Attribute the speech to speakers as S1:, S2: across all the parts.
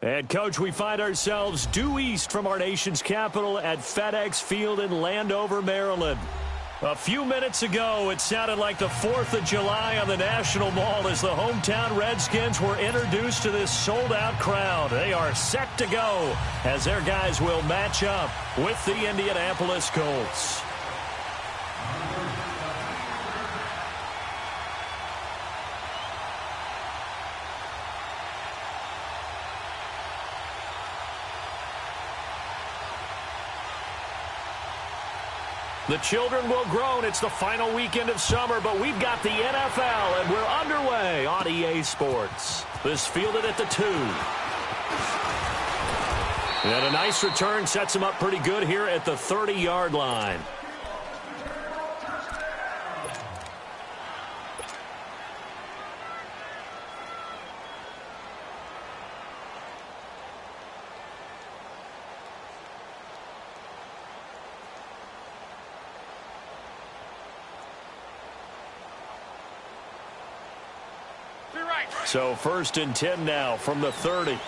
S1: And, Coach, we find ourselves due east from our nation's capital at FedEx Field in Landover, Maryland. A few minutes ago, it sounded like the 4th of July on the National Mall as the hometown Redskins were introduced to this sold-out crowd. They are set to go as their guys will match up with the Indianapolis Colts. The children will groan. It's the final weekend of summer, but we've got the NFL, and we're underway on EA Sports. This fielded at the 2. And a nice return sets him up pretty good here at the 30-yard line. So 1st and 10 now from the 30.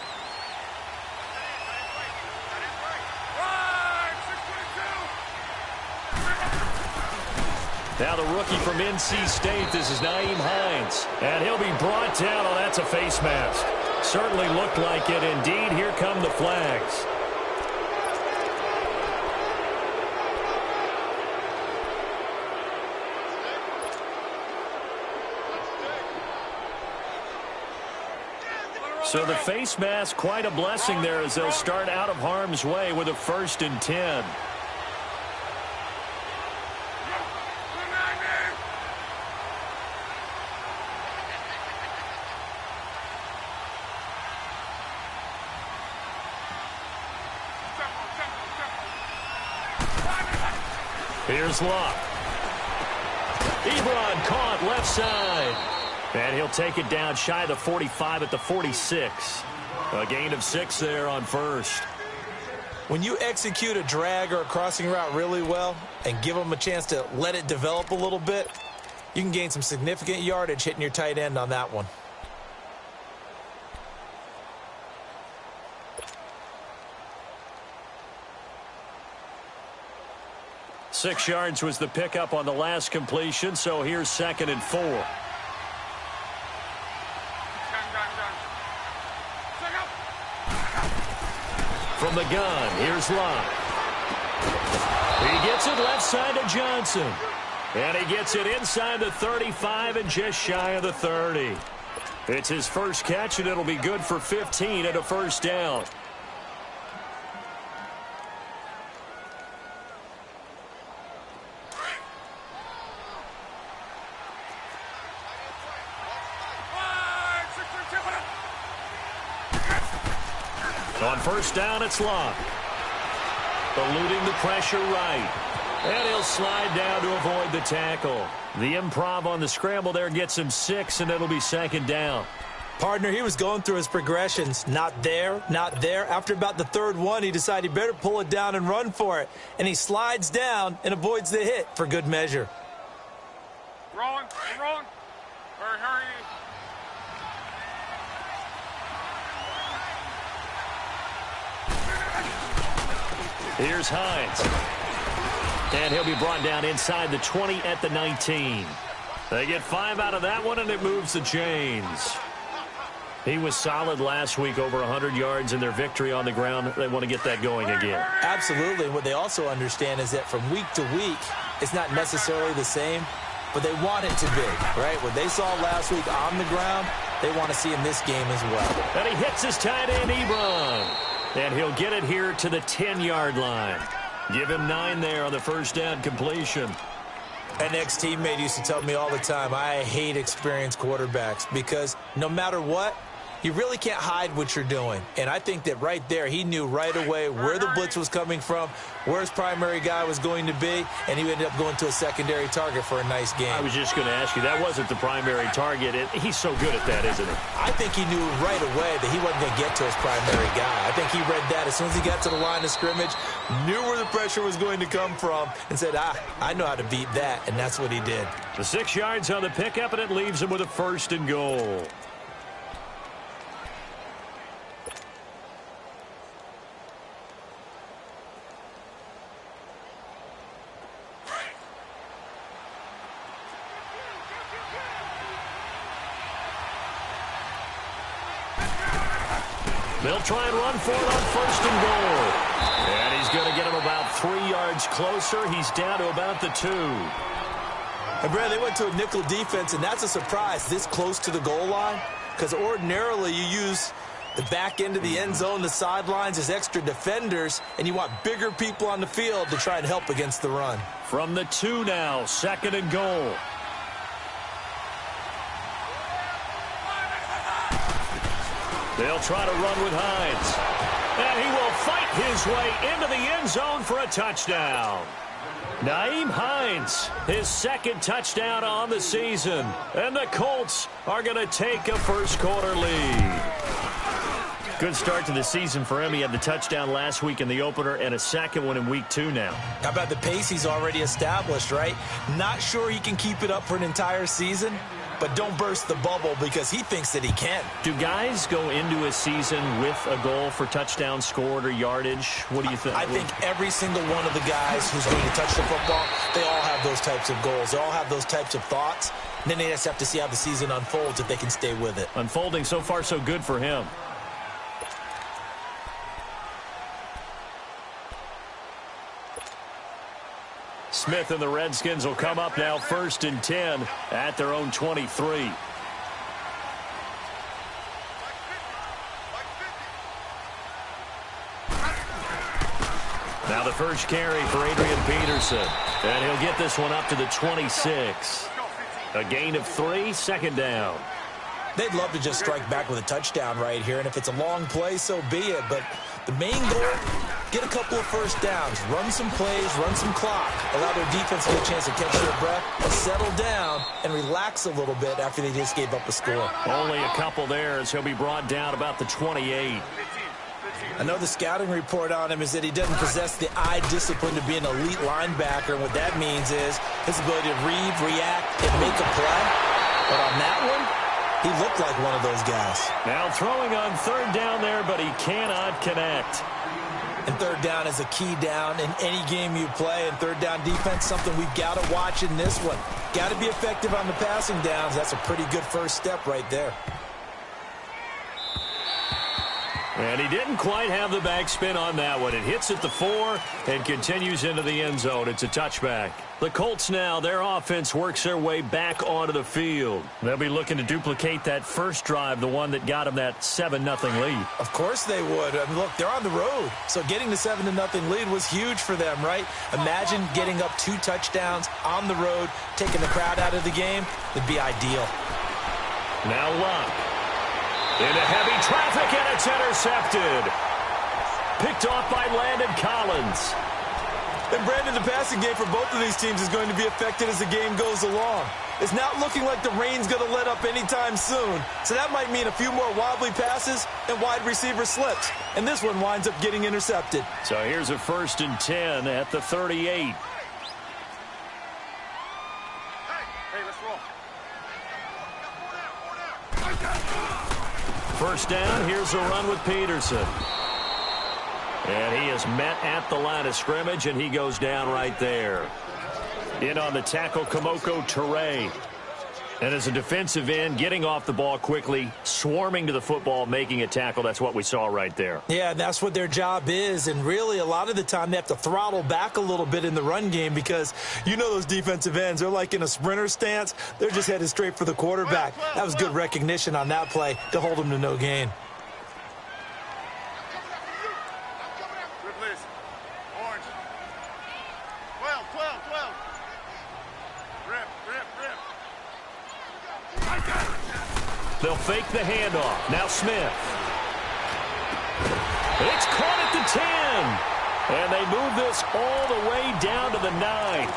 S1: Now the rookie from NC State, this is Nyheim Hines. And he'll be brought down. Oh, that's a face mask. Certainly looked like it. Indeed, here come the flags. So the face mask, quite a blessing there as they'll start out of harm's way with a 1st and 10. Here's Luck. Ebron caught left side. And he'll take it down shy of the 45 at the 46. A gain of 6 there on 1st.
S2: When you execute a drag or a crossing route really well and give them a chance to let it develop a little bit, you can gain some significant yardage hitting your tight end on that one.
S1: Six yards was the pickup on the last completion, so here's 2nd and 4. From the gun, here's Luck. He gets it left side to Johnson. And he gets it inside the 35 and just shy of the 30. It's his first catch, and it'll be good for 15 and a 1st down. On 1st down, it's Luck. Eluding the pressure right. And he'll slide down to avoid the tackle. The improv on the scramble there gets him 6, and it'll be 2nd down.
S2: Partner, he was going through his progressions. Not there, not there. After about the 3rd one, he decided he better pull it down and run for it. And he slides down and avoids the hit for good measure.
S3: Rolling. Hurry.
S1: Here's Hines. And he'll be brought down inside the 20 at the 19. They get 5 out of that one, and it moves the chains. He was solid last week, over 100 yards in their victory on the ground. They want to get that going again.
S2: Absolutely. And what they also understand is that from week to week, it's not necessarily the same, but they want it to be, right? What they saw last week on the ground, they want to see in this game as well.
S1: And he hits his tight end, Ebron. And he'll get it here to the 10-yard line. Give him 9 there on the 1st down completion.
S2: An ex-teammate used to tell me all the time, I hate experienced quarterbacks because no matter what, you really can't hide what you're doing. And I think that right there, he knew right away where the blitz was coming from, where his primary guy was going to be, and he ended up going to a secondary target for a nice game.
S1: I was just going to ask you, that wasn't the primary target. He's so good at that, isn't he?
S2: I think he knew right away that he wasn't going to get to his primary guy. I think he read that as soon as he got to the line of scrimmage, knew where the pressure was going to come from, and said, I know how to beat that, and that's what he did.
S1: The 6 yards on the pickup, and it leaves him with a 1st and goal. They'll try and run for it on first and goal. And he's going to get him about 3 yards closer. He's down to about the 2.
S2: And Brad, they went to a nickel defense, and that's a surprise this close to the goal line, because ordinarily you use the back end of the end zone, the sidelines as extra defenders, and you want bigger people on the field to try and help against the run.
S1: From the 2 now, second and goal. They'll try to run with Hines. And he will fight his way into the end zone for a touchdown. Nyheim Hines, his second touchdown on the season. And the Colts are going to take a first-quarter lead. Good start to the season for him. He had the touchdown last week in the opener and a second one in week 2 now.
S2: How about the pace he's already established, right? Not sure he can keep it up for an entire season, but don't burst the bubble because he thinks that he can.
S1: Do guys go into a season with a goal for touchdown scored or yardage? What do you think?
S2: I think every single one of the guys who's going to touch the football, they all have those types of goals. They all have those types of thoughts. And then they just have to see how the season unfolds if they can stay with it.
S1: Unfolding so far so good for him. Smith and the Redskins will come up now first and 10 at their own 23. Now the first carry for Adrian Peterson. And he'll get this one up to the 26. A gain of 3, second down.
S2: They'd love to just strike back with a touchdown right here, and if it's a long play, so be it. But the main goal, get a couple of first downs, run some plays, run some clock, allow their defense to get a chance to catch their breath, settle down, and relax a little bit after they just gave up a score.
S1: Only a couple there as he'll be brought down about the 28.
S2: I know the scouting report on him is that he doesn't possess the eye discipline to be an elite linebacker, and what that means is his ability to read, react, and make a play. But on that one, he looked like one of those guys.
S1: Now throwing on third down there, but he cannot connect.
S2: And third down is a key down in any game you play. And third down defense, something we've got to watch in this one. Got to be effective on the passing downs. That's a pretty good first step right there.
S1: And he didn't quite have the backspin on that one. It hits at the 4 and continues into the end zone. It's a touchback. The Colts now, their offense works their way back onto the field. They'll be looking to duplicate that first drive, the one that got them that 7-0 lead.
S2: Of course they would. I mean, look, they're on the road. So getting the 7-0 lead was huge for them, right? Imagine getting up 2 touchdowns on the road, taking the crowd out of the game. It'd be ideal.
S1: Now Luck. Into heavy traffic, and it's intercepted. Picked off by Landon Collins.
S2: And Brandon, the passing game for both of these teams is going to be affected as the game goes along. It's not looking like the rain's going to let up anytime soon. So that might mean a few more wobbly passes and wide receiver slips. And this one winds up getting intercepted.
S1: So here's a first and 10 at the 38.
S3: Hey, let's roll.
S1: First down, here's a run with Peterson. And he is met at the line of scrimmage, and he goes down right there. In on the tackle, Kamoko Toure. And as a defensive end, getting off the ball quickly, swarming to the football, making a tackle. That's what we saw right there.
S2: Yeah, and that's what their job is. And really, a lot of the time, they have to throttle back a little bit in the run game because you know those defensive ends, they're like in a sprinter stance. They're just headed straight for the quarterback. That was good recognition on that play to hold them to no gain.
S3: Good list. Orange. 12. Rip.
S1: They'll fake the handoff. Now Smith. It's caught at the 10. And they move this all the way down to the 9.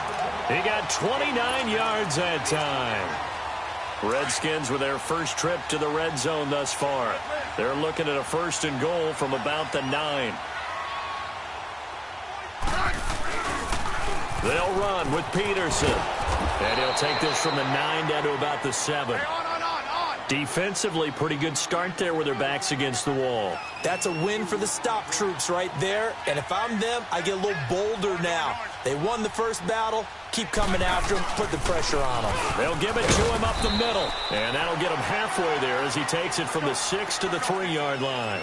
S1: He got 29 yards that time. Redskins with their first trip to the red zone thus far. They're looking at a first and goal from about the 9. They'll run with Peterson. And he'll take this from the 9 down to about the 7. Defensively, pretty good start there with their backs against the wall.
S2: That's a win for the stop troops right there. And if I'm them, I get a little bolder now. They won the first battle. Keep coming after him. Put the pressure on him.
S1: They'll give it to him up the middle. And that'll get him halfway there as he takes it from the 6 to the 3-yard line.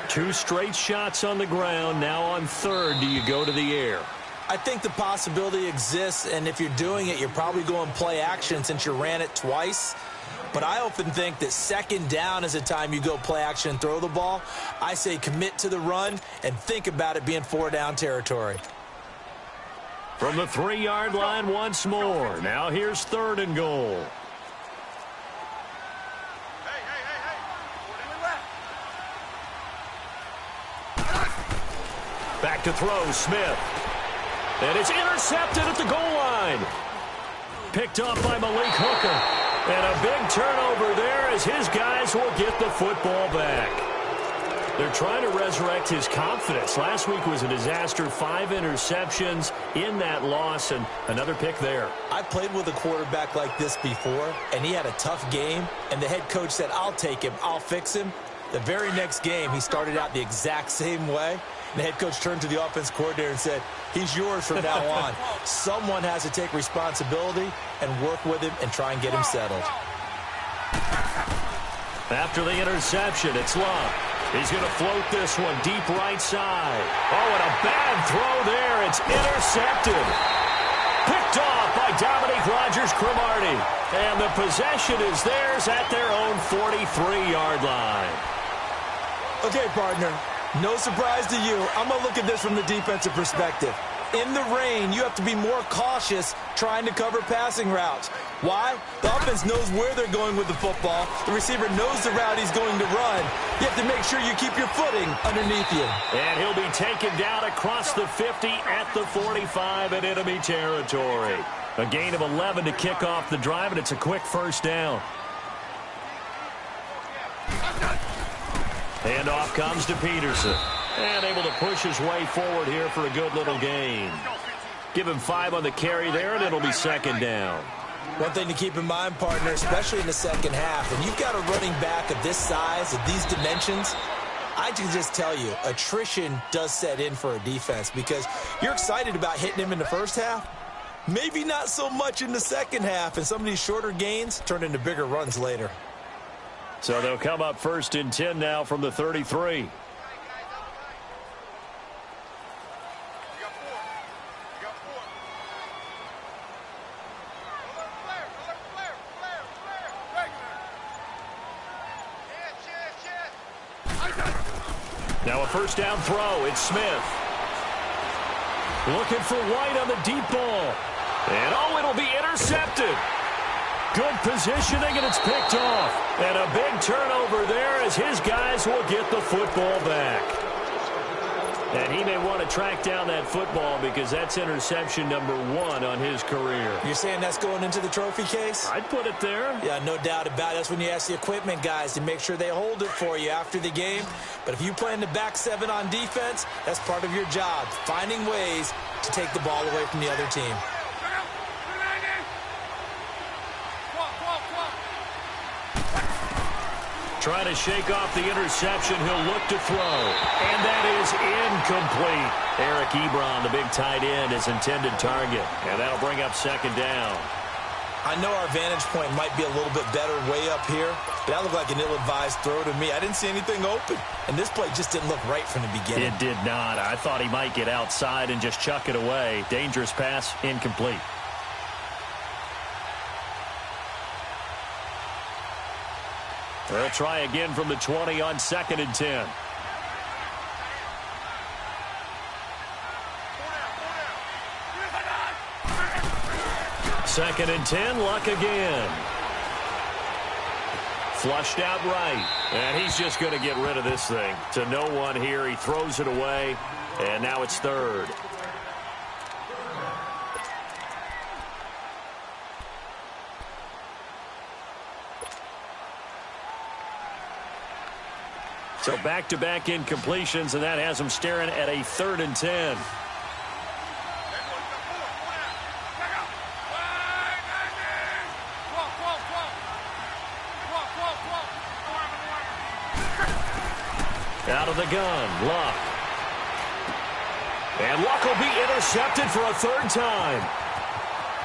S1: 2 straight shots on the ground. Now on third, do you go to the air?
S2: I think the possibility exists, and if you're doing it, you're probably going play action since you ran it twice. But I often think that second down is a time you go play action and throw the ball. I say commit to the run and think about it being 4-down territory.
S1: From the 3-yard line once more. Now here's third and goal. Back to throw, Smith. And it's intercepted at the goal line. Picked up by Malik Hooker. And a big turnover there as his guys will get the football back. They're trying to resurrect his confidence. Last week was a disaster. 5 interceptions in that loss, and another pick there.
S2: I played with a quarterback like this before, and he had a tough game, and the head coach said, I'll take him, I'll fix him. The very next game, he started out the exact same way. And the head coach turned to the offense coordinator and said, he's yours from now on. Someone has to take responsibility and work with him and try and get him settled.
S1: After the interception, it's Love. He's going to float this one deep right side. Oh, and a bad throw there. It's intercepted. Picked off by Dominique Rodgers-Cromartie. And the possession is theirs at their own 43-yard line.
S2: Okay, partner. No surprise to you. I'm going to look at this from the defensive perspective. In the rain, you have to be more cautious trying to cover passing routes. Why? The offense knows where they're going with the football. The receiver knows the route he's going to run. You have to make sure you keep your footing underneath you.
S1: And he'll be taken down across the 50 at the 45 in enemy territory. A gain of 11 to kick off the drive, and it's a quick first down. Handoff comes to Peterson. And able to push his way forward here for a good little gain. Give him 5 on the carry there, and it'll be second down.
S2: One thing to keep in mind, partner, especially in the second half, when you've got a running back of this size, of these dimensions, I can just tell you, attrition does set in for a defense because you're excited about hitting him in the first half. Maybe not so much in the second half, and some of these shorter gains turn into bigger runs later.
S1: So they'll come up first and 10 now from the 33. Now a first down throw. It's Smith. Looking for White on the deep ball. And oh, it'll be intercepted. Good positioning, and it's picked off. And a big turnover there as his guys will get the football back. And he may want to track down that football because that's interception number 1 on his career.
S2: You're saying that's going into the trophy case?
S1: I'd put it there.
S2: Yeah, no doubt about it. That's when you ask the equipment guys to make sure they hold it for you after the game. But if you play in the back 7 on defense, that's part of your job, finding ways to take the ball away from the other team.
S1: Trying to shake off the interception. He'll look to throw. And that is incomplete. Eric Ebron, the big tight end, his intended target. And that'll bring up second down.
S2: I know our vantage point might be a little bit better way up here, but that looked like an ill-advised throw to me. I didn't see anything open. And this play just didn't look right from the beginning.
S1: It did not. I thought he might get outside and just chuck it away. Dangerous pass, incomplete. They'll try again from the 20 on second and 10. Second and 10, Luck again. Flushed out right. And he's just going to get rid of this thing. To no one here. He throws it away. And now it's third. So back-to-back incompletions, and that has him staring at a third and 10. Out of the gun, Luck. And Luck will be intercepted for a third time.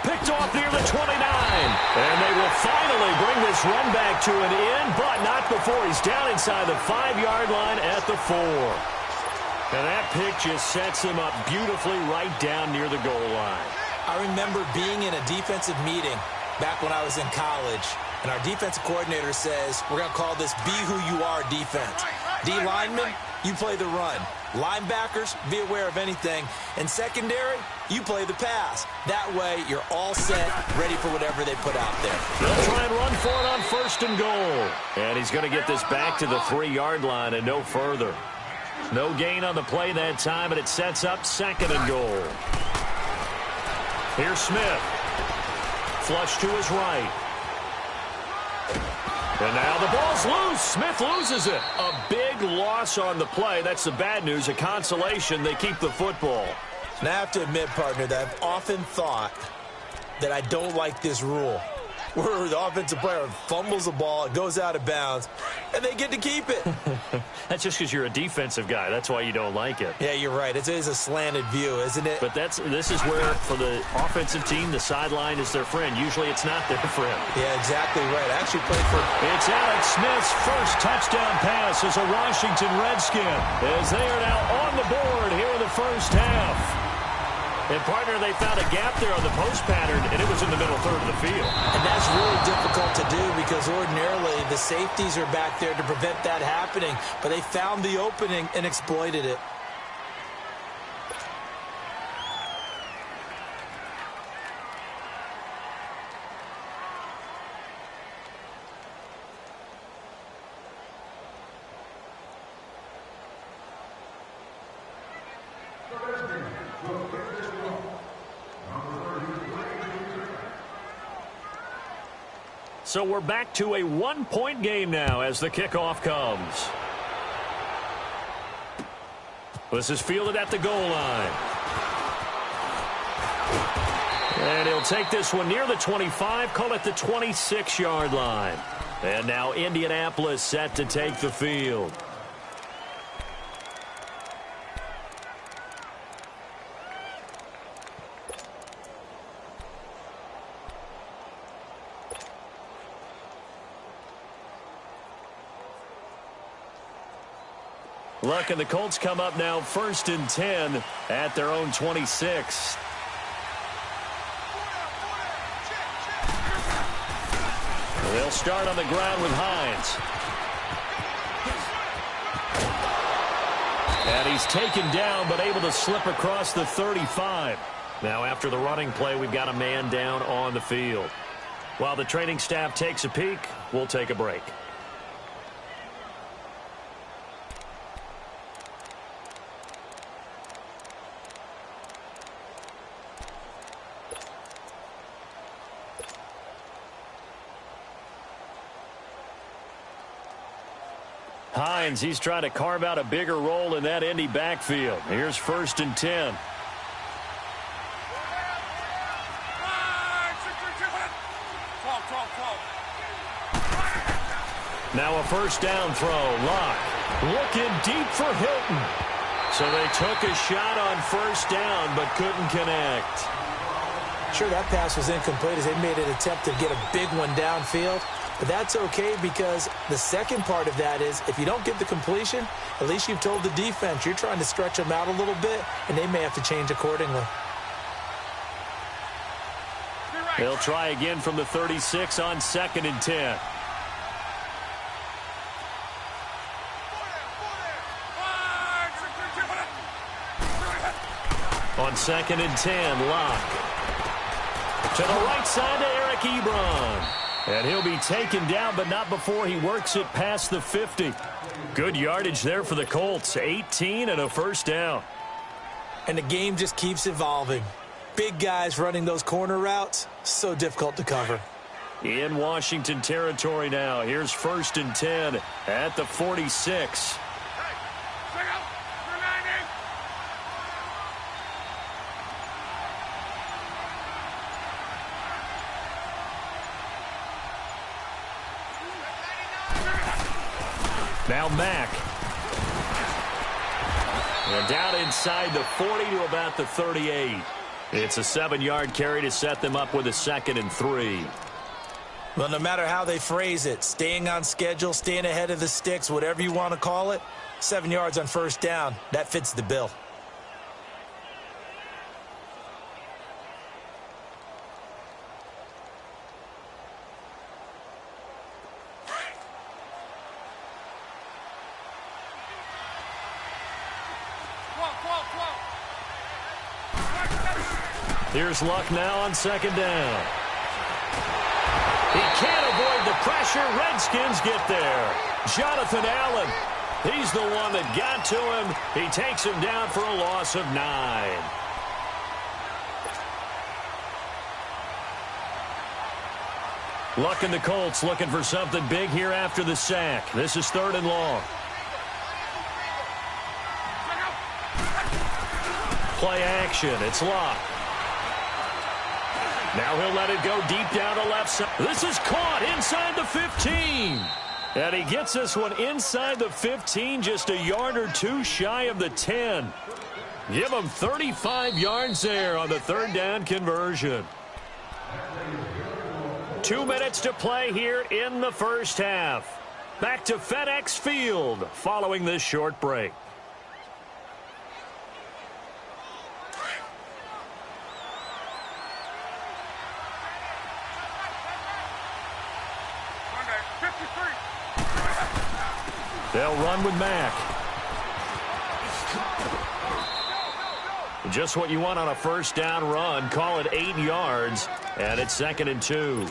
S1: picked off near the 29. And they will finally bring this run back to an end, but not before he's down inside the 5-yard line at the 4. And that pick just sets him up beautifully right down near the goal line.
S2: I remember being in a defensive meeting back when I was in college, and our defensive coordinator says, we're going to call this be who you are defense. D linemen, you play the run. Linebackers, be aware of anything. And secondary, you play the pass. That way, you're all set, ready for whatever they put out there.
S1: They'll try and run for it on 1st and goal. And he's going to get this back to the 3-yard line and no further. No gain on the play that time, and it sets up 2nd and goal. Here's Smith. Flush to his right. And now the ball's loose. Smith loses it. A big loss on the play. That's the bad news. A consolation. They keep the football.
S2: And I have to admit, partner, that I've often thought that I don't like this rule, where the offensive player fumbles the ball, it goes out of bounds, and they get to keep it.
S1: That's just because you're a defensive guy. That's why you don't like it.
S2: Yeah, you're right. It is a slanted view, isn't it?
S1: But this is where, for the offensive team, the sideline is their friend. Usually it's not their friend.
S2: Yeah, exactly right. I actually played for...
S1: It's Alex Smith's first touchdown pass as a Washington Redskin, as they are now on the board here in the first half. And, partner, they found a gap there on the post pattern, and it was in the middle third of the field.
S2: And that's really difficult to do because ordinarily the safeties are back there to prevent that happening. But they found the opening and exploited it.
S1: So we're back to a 1-point game now as the kickoff comes. This is fielded at the goal line. And he'll take this one near the 25, call it the 26-yard line. And now Indianapolis set to take the field. Look, and the Colts come up now 1st and 10 at their own 26. They'll start on the ground with Hines. And he's taken down, but able to slip across the 35. Now, after the running play, we've got a man down on the field. While the training staff takes a peek, we'll take a break. Hines, he's trying to carve out a bigger role in that Indy backfield. Here's 1st and 10. Now a first down throw. Locke looking deep for Hilton. So they took a shot on 1st down but couldn't connect.
S2: Sure, that pass was incomplete as they made an attempt to get a big one downfield. But that's okay because the second part of that is if you don't get the completion, at least you've told the defense you're trying to stretch them out a little bit, and they may have to change accordingly.
S1: They'll try again from the 36 on 2nd and 10. On 2nd and 10, Locke. To the right side to Eric Ebron. And he'll be taken down, but not before he works it past the 50. Good yardage there for the Colts. 18 and a first down.
S2: And the game just keeps evolving. Big guys running those corner routes, so difficult to cover.
S1: In Washington territory now. Here's 1st and 10 at the 46. Now Mack. And down inside the 40 to about the 38. It's a 7-yard carry to set them up with a 2nd and 3.
S2: Well, no matter how they phrase it, staying on schedule, staying ahead of the sticks, whatever you want to call it, 7 yards on first down, that fits the bill.
S1: Here's Luck now on 2nd down. He can't avoid the pressure. Redskins get there. Jonathan Allen, he's the one that got to him. He takes him down for a loss of 9. Luck and the Colts looking for something big here after the sack. This is 3rd and long. Play action. It's Luck. Now he'll let it go deep down to left side. This is caught inside the 15. And he gets this one inside the 15, just a yard or 2 shy of the 10. Give him 35 yards there on the 3rd down conversion. 2 minutes to play here in the first half. Back to FedEx Field following this short break. They'll run with Mack. Just what you want on a first down run. Call it 8 yards, and it's 2nd and 2.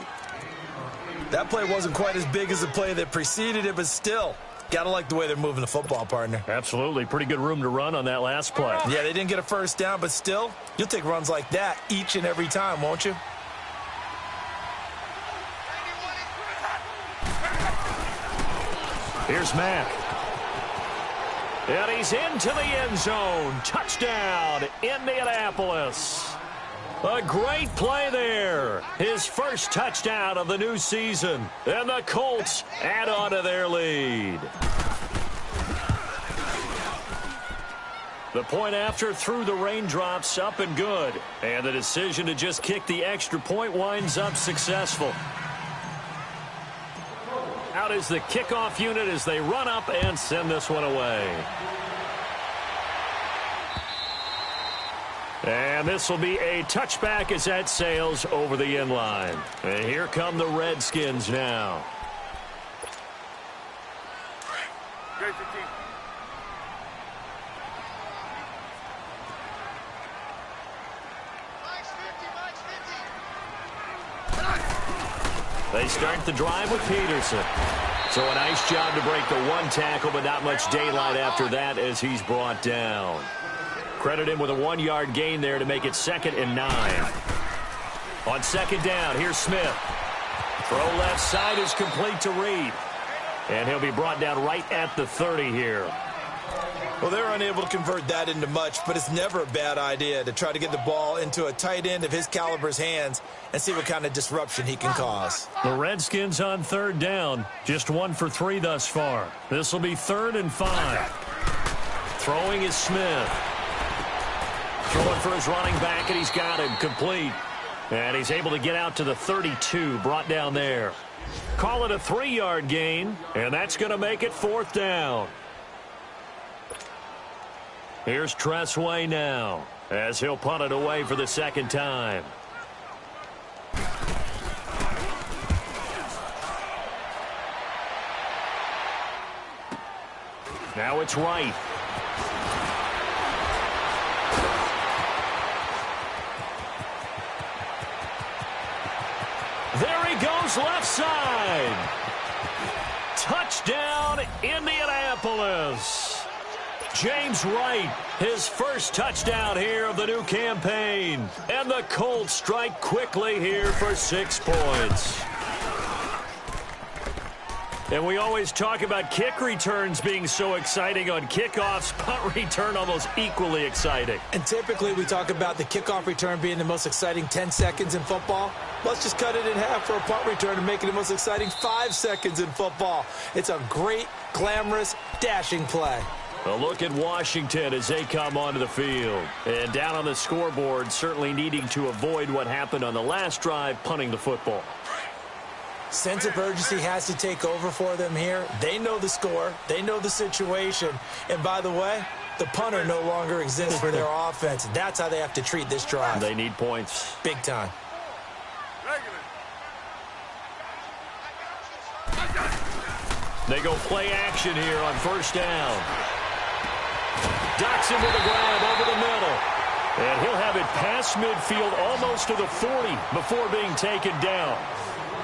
S2: That play wasn't quite as big as the play that preceded it, but still, got to like the way they're moving the football, partner.
S1: Absolutely. Pretty good room to run on that last play.
S2: Yeah, they didn't get a first down, but still, you'll take runs like that each and every time, won't you?
S1: Here's Mack. And he's into the end zone. Touchdown, Indianapolis. A great play there. His first touchdown of the new season. And the Colts add on to their lead. The point after through the raindrops, up and good. And the decision to just kick the extra point winds up successful. Out is the kickoff unit as they run up and send this one away. And this will be a touchback as that sails over the end line. And here come the Redskins now. They start the drive with Peterson. So a nice job to break the one tackle, but not much daylight after that as he's brought down. Credit him with a 1-yard gain there to make it 2nd and 9. On 2nd down, here's Smith. Throw left side is complete to Reed. And he'll be brought down right at the 30 here.
S2: Well, they're unable to convert that into much, but it's never a bad idea to try to get the ball into a tight end of his caliber's hands and see what kind of disruption he can cause.
S1: The Redskins on 3rd down, just 1 for 3 thus far. This will be 3rd and 5. Throwing is Smith. Throwing for his running back, and he's got him complete. And he's able to get out to the 32, brought down there. Call it a 3-yard gain, and that's going to make it 4th down. Here's Tressway now, as he'll punt it away for the 2nd time. Now it's Wright. There he goes, left side. Touchdown, Indianapolis. James Wright, his first touchdown here of the new campaign. And the Colts strike quickly here for 6 points. And we always talk about kick returns being so exciting on kickoffs. Punt return almost equally exciting.
S2: And typically we talk about the kickoff return being the most exciting 10 seconds in football. Let's just cut it in half for a punt return and make it the most exciting 5 seconds in football. It's a great, glamorous, dashing play.
S1: A look at Washington as they come onto the field. And down on the scoreboard, certainly needing to avoid what happened on the last drive, punting the football.
S2: Sense of urgency has to take over for them here. They know the score. They know the situation. And by the way, the punter no longer exists for their offense. That's how they have to treat this drive.
S1: They need points.
S2: Big time.
S1: They go play action here on first down. Ducks him with a grab over the middle. And he'll have it past midfield almost to the 40 before being taken down.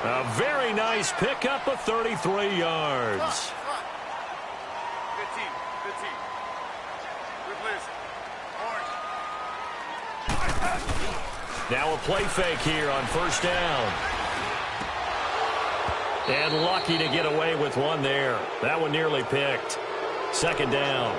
S1: A very nice pickup of 33 yards.
S3: Good team. Good team. Good listen. Orange.
S1: Now a play fake here on first down. And lucky to get away with one there. That one nearly picked. Second down.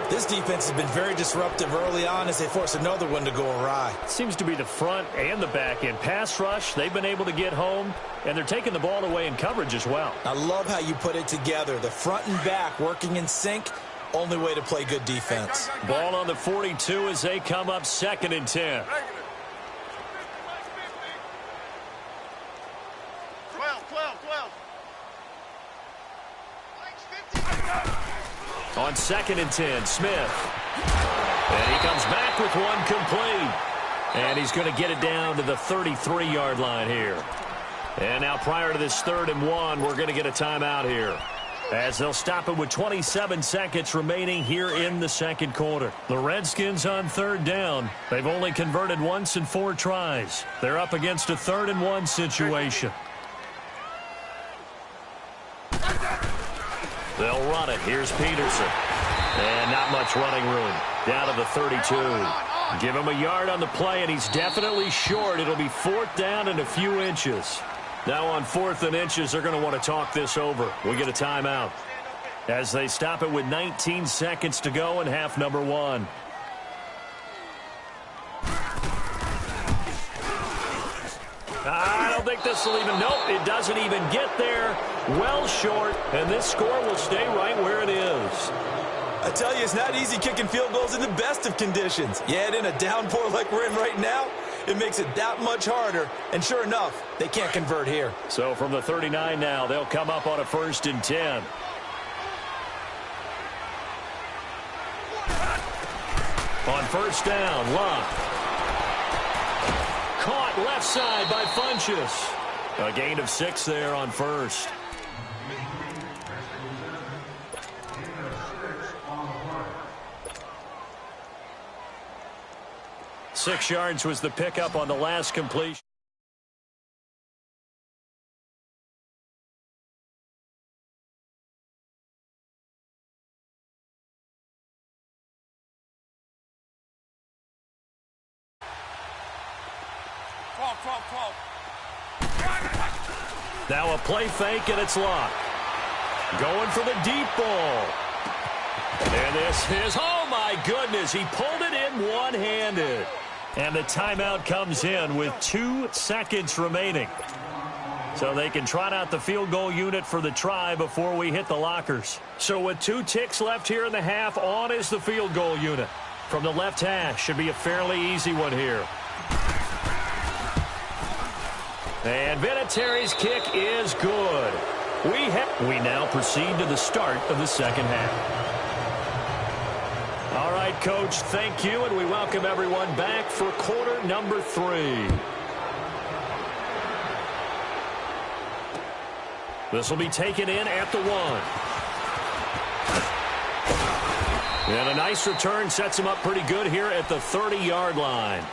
S2: This defense has been very disruptive early on as they force another one to go awry.
S1: Seems to be the front and the back end. Pass rush, they've been able to get home, and they're taking the ball away in coverage as well.
S2: I love how you put it together. The front and back working in sync. Only way to play good defense.
S1: Ball on the 42 as they come up 2nd and 10.
S3: 12.
S1: On 2nd and 10, Smith. And he comes back with one complete. And he's going to get it down to the 33-yard line here. And now prior to this 3rd and 1, we're going to get a timeout here, as they'll stop it with 27 seconds remaining here in the second quarter. The Redskins on 3rd down. They've only converted once in 4 tries. They're up against a 3rd and 1 situation. They'll run it. Here's Peterson. And not much running room. Down to the 32. Give him a yard on the play, and he's definitely short. It'll be 4th down and a few inches. Now on 4th and inches, they're going to want to talk this over. We get a timeout as they stop it with 19 seconds to go in half number 1. I don't think this will even, nope, it doesn't even get there. Well short, and this score will stay right where it is.
S2: I tell you, it's not easy kicking field goals in the best of conditions. You add in a downpour like we're in right now, it makes it that much harder. And sure enough, they can't convert here.
S1: So from the 39 now, they'll come up on a 1st and 10. On first down, Luck. Caught left side by Funchess. A gain of 6 there on first. Six yards was the pickup on the last completion. Now a play fake, and it's Luck. Going for the deep ball. And this is, oh my goodness, he pulled it in one-handed. And the timeout comes in with 2 seconds remaining. So they can trot out the field goal unit for the try before we hit the lockers. So with 2 ticks left here in the half, on is the field goal unit. From the left hash, should be a fairly easy one here. And Vinatieri's kick is good. We now proceed to the start of the second half. All right, Coach, thank you, and we welcome everyone back for quarter number 3. This will be taken in at the 1. And a nice return sets him up pretty good here at the 30-yard line.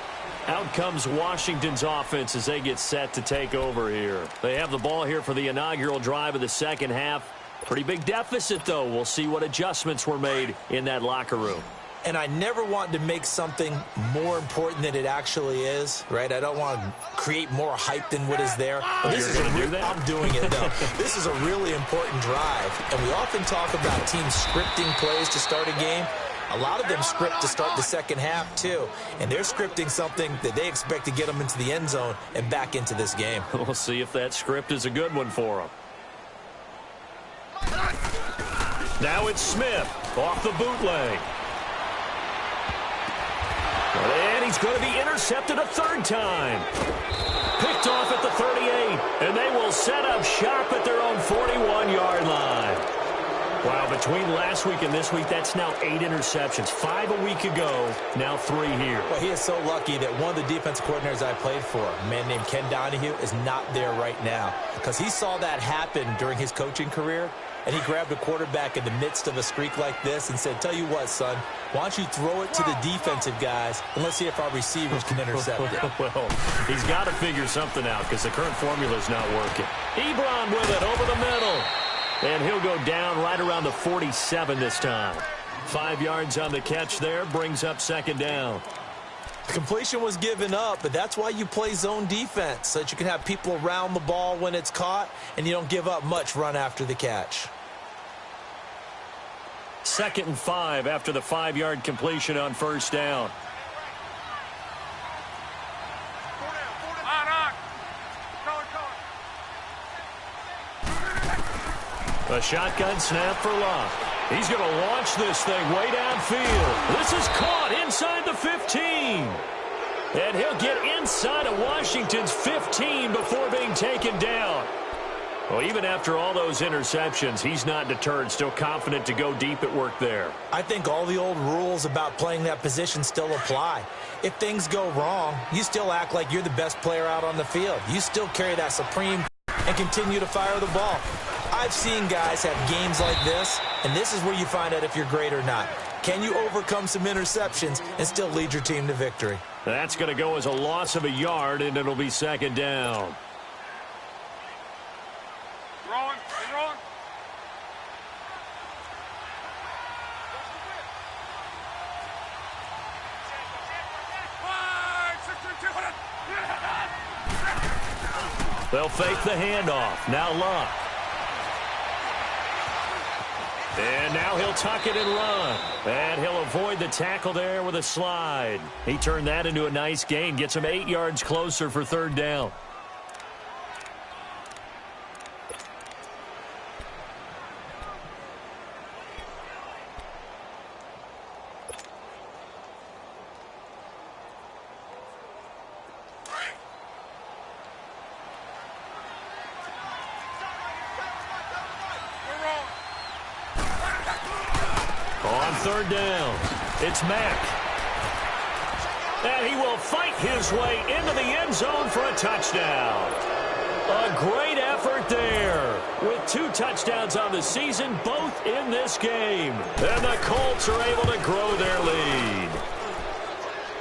S1: Out comes Washington's offense as they get set to take over here. They have the ball here for the inaugural drive of the second half. Pretty big deficit, though. We'll see what adjustments were made in that locker room.
S2: And I never want to make something more important than it actually is, right? I don't want to create more hype than what is there. But this is I'm doing it, though. This is a really important drive. And we often talk about teams scripting plays to start a game. A lot of them script to start the second half, too. And they're scripting something that they expect to get them into the end zone and back into this game.
S1: We'll see if that script is a good one for them. Now it's Smith off the bootleg. And he's going to be intercepted a third time. Picked off at the 38, and they will set up shop at their own 41-yard line. Wow, between last week and this week, that's now 8 interceptions. 5 a week ago, now 3 here.
S2: Well, he is so lucky that one of the defensive coordinators I played for, a man named Ken Donahue, is not there right now because he saw that happen during his coaching career, and he grabbed a quarterback in the midst of a streak like this and said, tell you what, son, why don't you throw it to the defensive guys, and let's see if our receivers can intercept it.
S1: Well, he's got to figure something out because the current formula is not working. Ebron with it over the middle. And he'll go down right around the 47 this time. 5 yards on the catch there, brings up second down.
S2: The completion was given up, but that's why you play zone defense, so that you can have people around the ball when it's caught, and you don't give up much run after the catch.
S1: 2nd and 5 after the 5-yard completion on first down. A shotgun snap for Locke. He's going to launch this thing way downfield. This is caught inside the 15. And he'll get inside of Washington's 15 before being taken down. Well, even after all those interceptions, he's not deterred, still confident to go deep at work there.
S2: I think all the old rules about playing that position still apply. If things go wrong, you still act like you're the best player out on the field. You still carry that supreme and continue to fire the ball. I've seen guys have games like this, and this is where you find out if you're great or not. Can you overcome some interceptions and still lead your team to victory?
S1: That's going to go as a loss of a yard, and it'll be second down.
S3: Wrong. Wrong.
S1: They'll fake the handoff. Now Locke. And now he'll tuck it and run. And he'll avoid the tackle there with a slide. He turned that into a nice gain. Gets him 8 yards closer for third down. Third down. It's Mack. And he will fight his way into the end zone for a touchdown. A great effort there. With 2 touchdowns on the season, both in this game. And the Colts are able to grow their lead.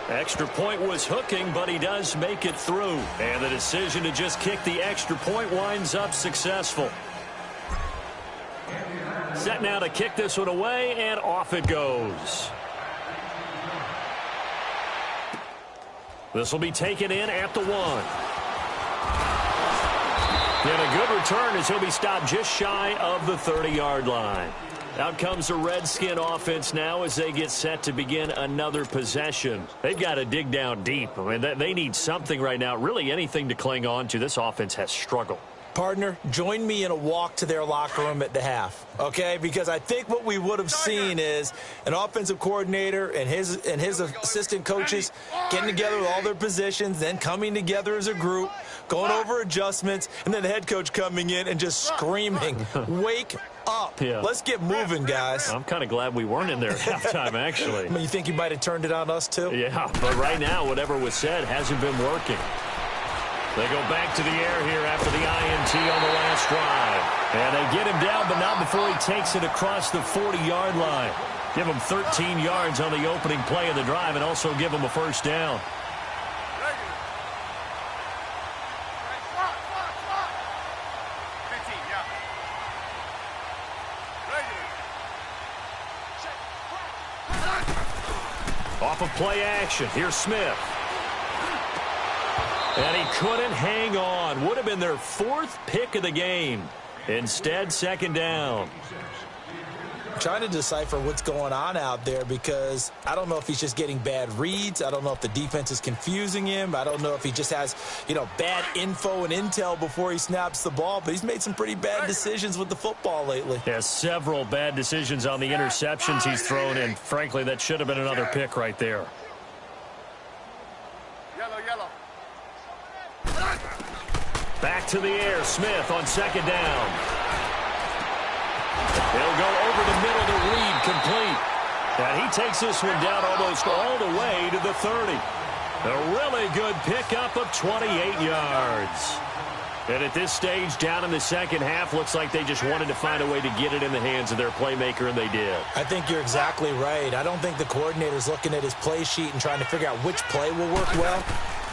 S1: Extra point was hooking, but he does make it through. And the decision to just kick the extra point winds up successful. Set now to kick this one away, and off it goes. This will be taken in at the 1. And a good return as he'll be stopped just shy of the 30-yard line. Out comes the Redskin offense now as they get set to begin another possession. They've got to dig down deep. I mean, they need something right now, really anything to cling on to. This offense has struggled.
S2: Partner, join me in a walk to their locker room at the half, okay? Because I think what we would have seen is an offensive coordinator and his assistant coaches getting together with all their positions, then coming together as a group, going over adjustments, and then the head coach coming in and just screaming, wake up. Yeah. Let's get moving, guys.
S1: I'm kind of glad we weren't in there at halftime, actually.
S2: I mean, you think you might have turned it on us, too?
S1: Yeah, but right now, whatever was said hasn't been working. They go back to the air here after the INT on the last drive. And they get him down, but not before he takes it across the 40-yard line. Give him 13 yards on the opening play of the drive and also give him a first down.
S3: 15, yeah.
S1: Off of play action, here's Smith. And he couldn't hang on. Would have been their 4th pick of the game. Instead, second down.
S2: trying to decipher what's going on out there because I don't know if he's just getting bad reads. I don't know if the defense is confusing him. I don't know if he just has, bad info and intel before he snaps the ball. But he's made some pretty bad decisions with the football lately.
S1: Yeah, several bad decisions on the interceptions he's thrown in. Frankly, that should have been another pick right there.
S3: Yellow.
S1: Back to the air. Smith on second down. He'll go over the middle to Reed, complete. And he takes this one down almost all the way to the 30. A really good pickup of 28 yards. And at this stage, down in the second half, looks like they just wanted to find a way to get it in the hands of their playmaker, and they did.
S2: I think you're exactly right. I don't think the coordinator's looking at his play sheet and trying to figure out which play will work well.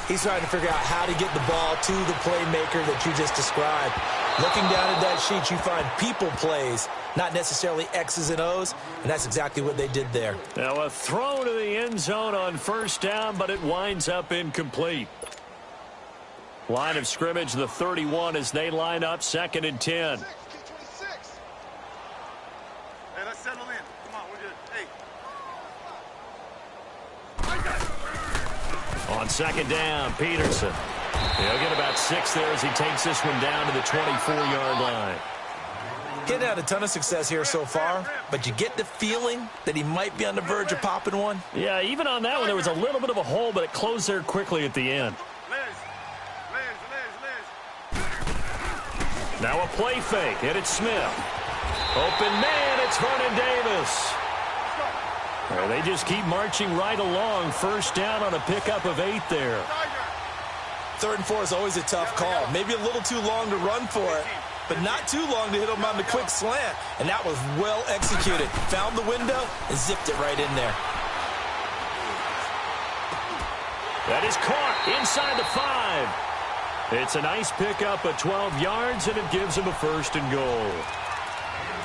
S2: He's trying to figure out how to get the ball to the playmaker that you just described. Looking down at that sheet, you find people plays, not necessarily X's and O's, and that's exactly what they did there.
S1: Now a throw to the end zone on first down, but it winds up incomplete. Line of scrimmage, the 31 as they line up, 2nd and 10.
S3: Hey, let's settle in. Come on, we're good. Hey.
S1: On second down, Peterson. He'll get about 6 there as he takes this one down to the 24-yard line.
S2: Getting had a ton of success here so far, but you get the feeling that he might be on the verge of popping one.
S1: Yeah, even on that one, there was a little bit of a hole, but it closed there quickly at the end. Now a play fake, and it's Smith. Open man, it's Vernon Davis. They just keep marching right along. First down on a pickup of 8 there.
S2: 3rd and 4 is always a tough call. Maybe a little too long to run for it, but not too long to hit him on the quick slant. And that was well executed. Found the window and zipped it right in there.
S1: That is caught inside the 5. It's a nice pickup of 12 yards, and it gives him a 1st and goal.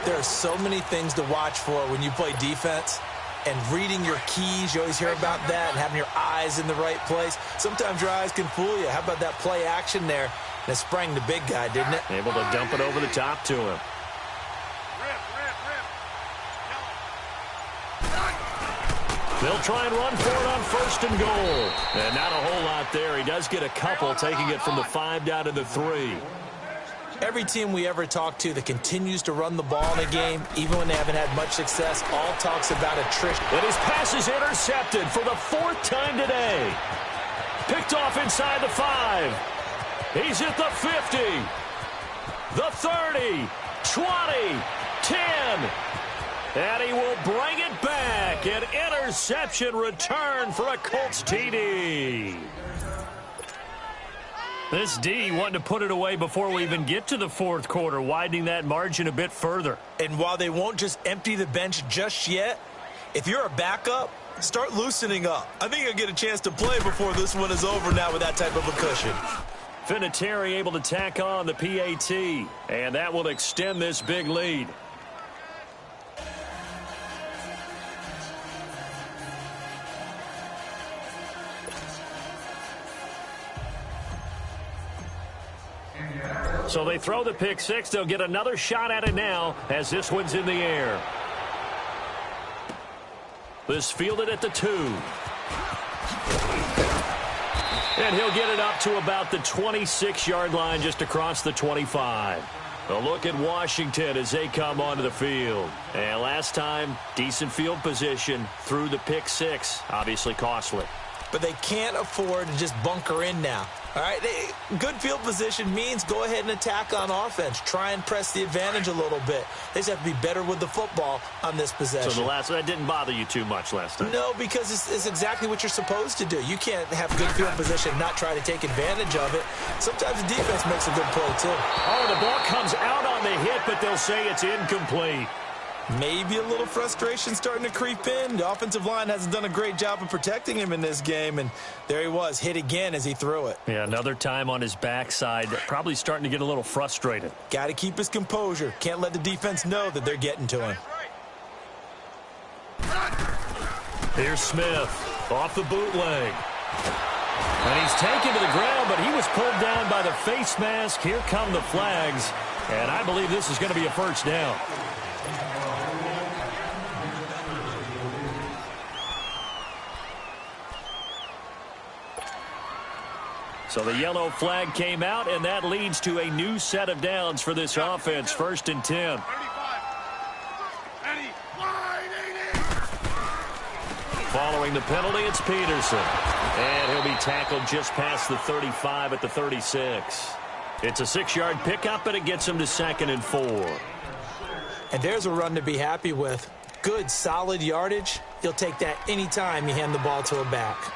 S2: There are so many things to watch for when you play defense. And reading your keys, you always hear about that, and having your eyes in the right place. Sometimes your eyes can fool you. How about that play action there? And it sprang the big guy, didn't it?
S1: Able to dump it over the top to him. They'll try and run for it on 1st and goal. And not a whole lot there. He does get a couple, taking it from the 5 down to the 3.
S2: Every team we ever talk to that continues to run the ball in a game, even when they haven't had much success, all talks about attrition.
S1: And his pass is intercepted for the 4th time today. Picked off inside the 5. He's at the 50, the 30, 20, 10. And he will bring it back. An interception return for a Colts TD. This D wanting to put it away before we even get to the 4th quarter, widening that margin a bit further.
S2: And while they won't just empty the bench just yet, if you're a backup, start loosening up. I think you'll get a chance to play before this one is over now with that type of a cushion.
S1: Vinatieri able to tack on the PAT, and that will extend this big lead. So they throw the pick 6. They'll get another shot at it now as this one's in the air. This fielded at the 2. And he'll get it up to about the 26-yard line just across the 25. A look at Washington as they come onto the field. And last time, decent field position through the pick 6. Obviously costly.
S2: But they can't afford to just bunker in now. All right, good field position means go ahead and attack on offense. Try and press the advantage a little bit. They just have to be better with the football on this possession.
S1: So that didn't bother you too much last time?
S2: No, because it's exactly what you're supposed to do. You can't have good field position and not try to take advantage of it. Sometimes the defense makes a good play, too.
S1: Oh, the ball comes out on the hit, but they'll say it's incomplete.
S2: Maybe a little frustration starting to creep in. The offensive line hasn't done a great job of protecting him in this game, and there he was, hit again as he threw it.
S1: Yeah, another time on his backside, probably starting to get a little frustrated.
S2: Got to keep his composure. Can't let the defense know that they're getting to him.
S1: Here's Smith off the bootleg. And he's taken to the ground, but he was pulled down by the face mask. Here come the flags, and I believe this is going to be a 1st down. So the yellow flag came out, and that leads to a new set of downs for this offense. 1st and 10.
S3: 35. Ready. Wide 80.
S1: Following the penalty, it's Peterson. And he'll be tackled just past the 35 at the 36. It's a 6-yard pickup, and it gets him to 2nd and 4.
S2: And there's a run to be happy with. Good, solid yardage. You'll take that anytime you hand the ball to a back.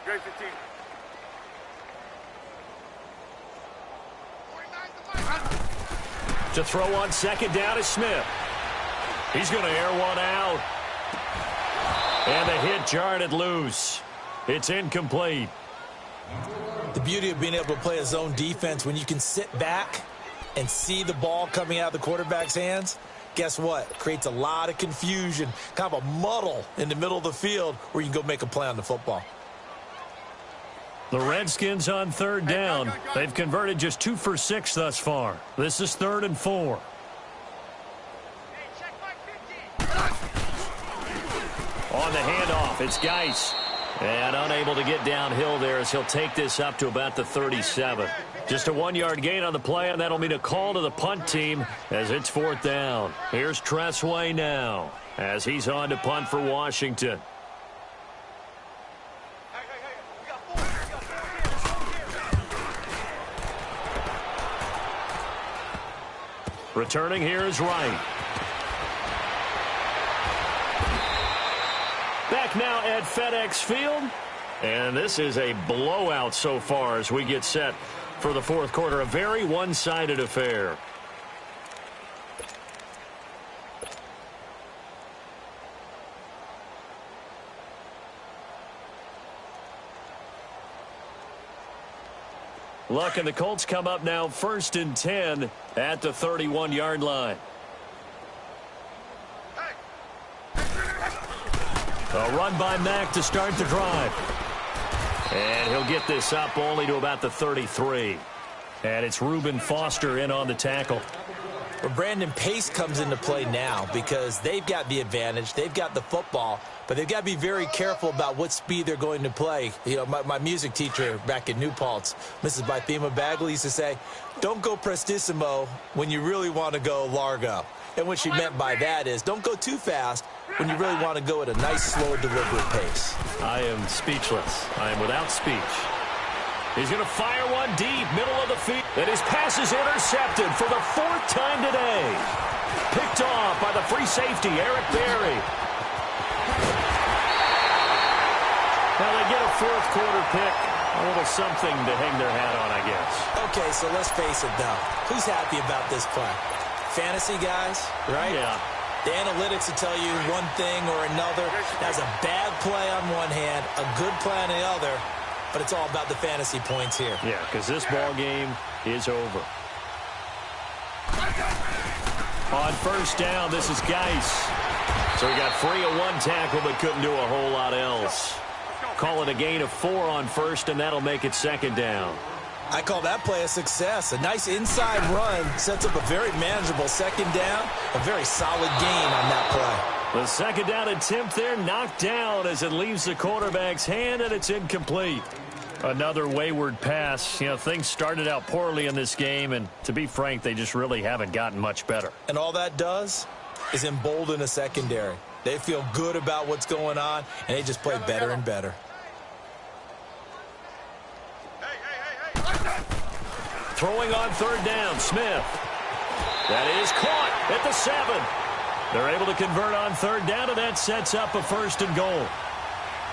S3: Grade 15.
S1: To throw on 2nd down is Smith. He's going to air one out. And the hit jarred it loose. It's incomplete.
S2: The beauty of being able to play a zone defense when you can sit back and see the ball coming out of the quarterback's hands, guess what? It creates a lot of confusion, kind of a muddle in the middle of the field where you can go make a play on the football.
S1: The Redskins on 3rd down. They've converted just 2 for 6 thus far. This is 3rd and 4. On the handoff, it's Geis. And unable to get downhill there as he'll take this up to about the 37. Just a 1-yard gain on the play, and that'll mean a call to the punt team as it's 4th down. Here's Tressway now as he's on to punt for Washington. Returning here is Wright. Back now at FedEx Field. And this is a blowout so far as we get set for the 4th quarter. A very one-sided affair. Luck and the Colts come up now 1st and 10 at the 31-yard line. A run by Mack to start the drive. And he'll get this up only to about the 33. And it's Reuben Foster in on the tackle.
S2: Well, Brandon, pace comes into play now because they've got the advantage. They've got the football, but they've got to be very careful about what speed they're going to play. You know, my music teacher back in New Paltz, Mrs. Bythema Bagley, used to say, don't go prestissimo when you really want to go largo. And what she meant by that is don't go too fast when you really want to go at a nice, slow, deliberate pace.
S1: I am speechless. I am without speech. He's going to fire one deep, middle of the field. And his pass is intercepted for the 4th time today. Picked off by the free safety, Eric Berry. Now they get a 4th quarter pick. A little something to hang their hat on, I guess.
S2: Okay, so let's face it, though. Who's happy about this play? Fantasy guys, right?
S1: Yeah.
S2: The analytics will tell you one thing or another. That's a bad play on one hand, a good play on the other. But it's all about the fantasy points here.
S1: Yeah, because this ball game is over. On 1st down, this is Geis. So he got free of 1 tackle but couldn't do a whole lot else. Call it a gain of 4 on 1st, and that'll make it 2nd down.
S2: I call that play a success. A nice inside run sets up a very manageable 2nd down. A very solid gain on that play.
S1: The 2nd down attempt there knocked down as it leaves the quarterback's hand, and it's incomplete. Another wayward pass. You know, things started out poorly in this game, and to be frank, they just really haven't gotten much better.
S2: And all that does is embolden a secondary. They feel good about what's going on, and they just play better and better.
S1: Throwing on 3rd down, Smith. That is caught at the 7. They're able to convert on 3rd down, and that sets up a 1st and goal.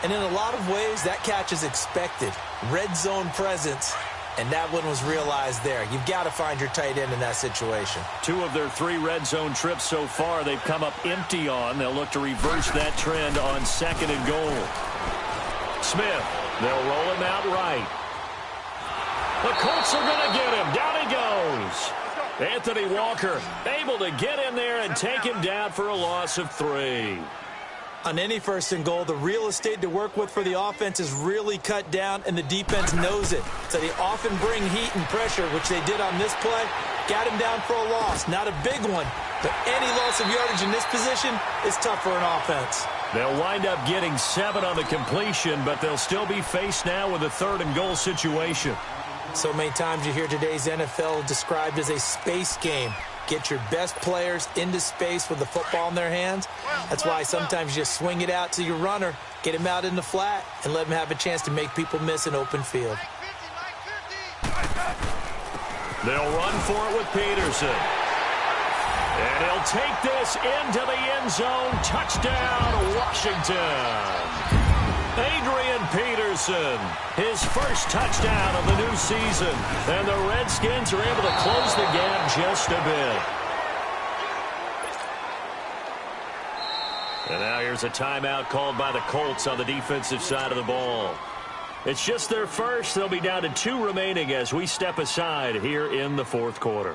S2: And in a lot of ways, that catch is expected. Red zone presence, and that one was realized there. You've got to find your tight end in that situation. 2
S1: of their 3 red zone trips so far, they've come up empty on. They'll look to reverse that trend on 2nd and goal. Smith, they'll roll him out right. The Colts are going to get him. Down he goes. Anthony Walker able to get in there and take him down for a loss of 3.
S2: On any 1st and goal, the real estate to work with for the offense is really cut down, and the defense knows it. So they often bring heat and pressure, which they did on this play. Got him down for a loss. Not a big one, but any loss of yardage in this position is tough for an offense.
S1: They'll wind up getting 7 on the completion, but they'll still be faced now with a 3rd and goal situation.
S2: So many times you hear today's NFL described as a space game. Get your best players into space with the football in their hands. That's why sometimes you just swing it out to your runner, get him out in the flat, and let him have a chance to make people miss an open field.
S1: They'll run for it with Peterson. And he'll take this into the end zone. Touchdown, Washington. Adrian Peterson, his first touchdown of the new season. And the Redskins are able to close the gap just a bit. And now here's a timeout called by the Colts on the defensive side of the ball. It's just their first. They'll be down to 2 remaining as we step aside here in the 4th quarter.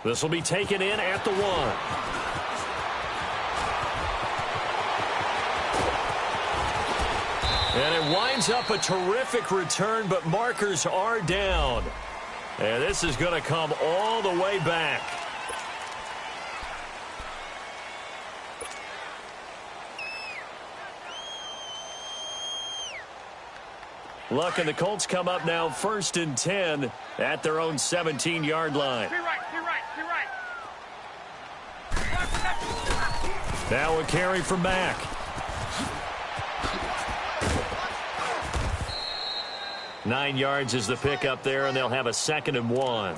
S1: This will be taken in at the 1. And it winds up a terrific return, but markers are down. And this is going to come all the way back. Luck and the Colts come up now 1st and 10 at their own 17-yard line.
S3: Be right.
S1: Now a carry from Mack. Nine yards is the pickup there, and they'll have a 2nd and 1.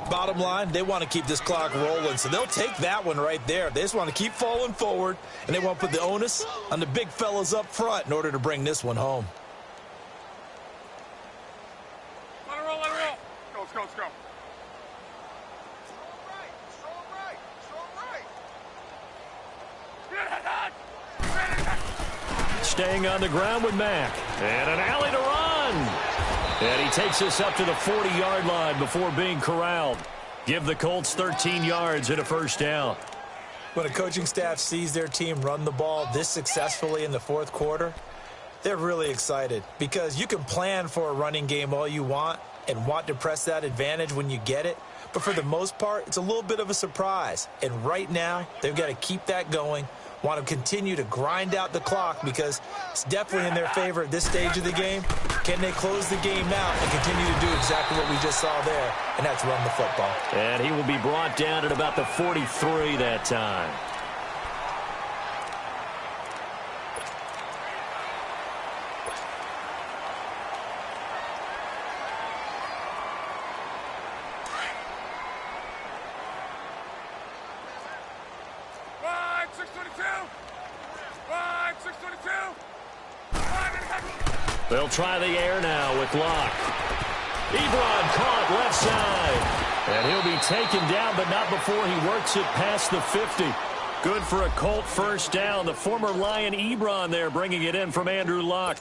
S2: Bottom line, they want to keep this clock rolling, so they'll take that one right there. They just want to keep falling forward, and they want to put the onus on the big fellas up front in order to bring this one home.
S3: Let it roll. Let's go.
S1: Staying on the ground with Mack. And an alley to run. And he takes us up to the 40-yard line before being corralled. Give the Colts 13 yards and a 1st down.
S2: When a coaching staff sees their team run the ball this successfully in the 4th quarter, they're really excited because you can plan for a running game all you want and want to press that advantage when you get it. But for the most part, it's a little bit of a surprise. And right now, they've got to keep that going, want to continue to grind out the clock because it's definitely in their favor at this stage of the game. Can they close the game out and continue to do exactly what we just saw there, and that's run the football.
S1: And he will be brought down at about the 43 that time. They'll try the air now with Locke. Ebron caught left side. And he'll be taken down, but not before he works it past the 50. Good for a Colt 1st down. The former Lion Ebron there bringing it in from Andrew Luck.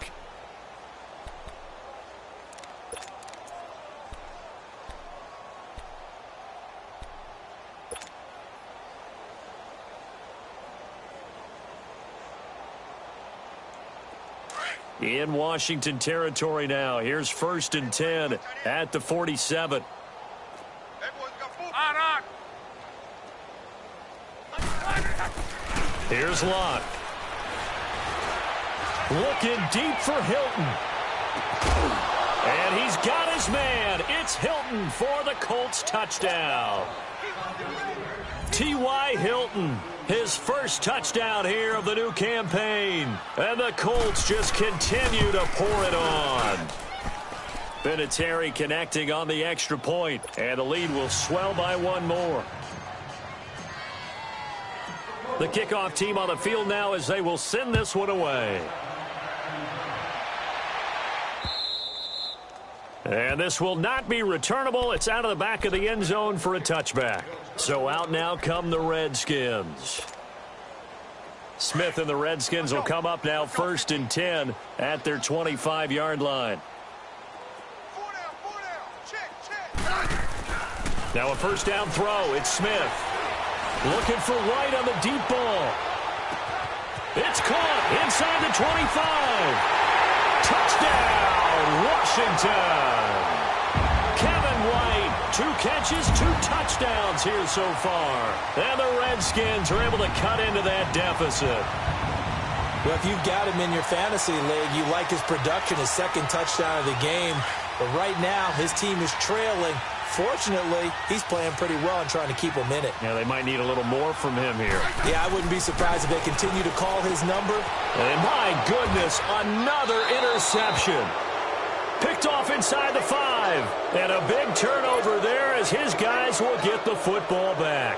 S1: In Washington territory now. Here's 1st and 10 at the 47. Here's Locke. Looking deep for Hilton. And he's got his man. It's Hilton for the Colts touchdown. T.Y. Hilton, his first touchdown here of the new campaign. And the Colts just continue to pour it on. Vinatieri connecting on the extra point, and the lead will swell by one more. The kickoff team on the field now as they will send this one away. And this will not be returnable. It's out of the back of the end zone for a touchback. So out now come the Redskins. Smith and the Redskins will come up now 1st and 10 at their 25-yard line. Now a 1st down throw. It's Smith. Looking for White on the deep ball. It's caught inside the 25. Touchdown, Washington. Kevin White, 2 catches, 2 touchdowns here so far. And the Redskins are able to cut into that deficit.
S2: Well, if you've got him in your fantasy league, you like his production, his second touchdown of the game. But right now, his team is trailing. Fortunately, he's playing pretty well and trying to keep him in it.
S1: Yeah, they might need a little more from him here.
S2: Yeah, I wouldn't be surprised if they continue to call his number.
S1: And my goodness, another interception. Picked off inside the 5. And a big turnover there as his guys will get the football back.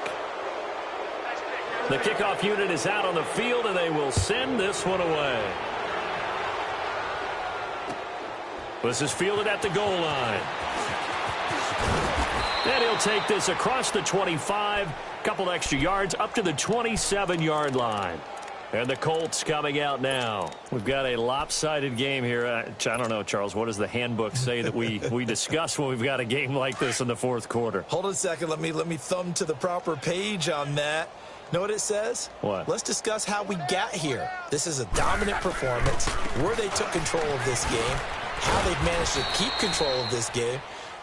S1: The kickoff unit is out on the field, and they will send this one away. This is fielded at the goal line. And he'll take this across the 25, couple extra yards up to the 27-yard line. And the Colts coming out now. We've got a lopsided game here. I don't know, Charles, what does the handbook say that we discuss when we've got a game like this in the fourth quarter?
S2: Hold on a second. Let me thumb to the proper page on that. Know what it says?
S1: What?
S2: Let's discuss how we got here. This is a dominant performance, where they took control of this game, how they've managed to keep control of this game,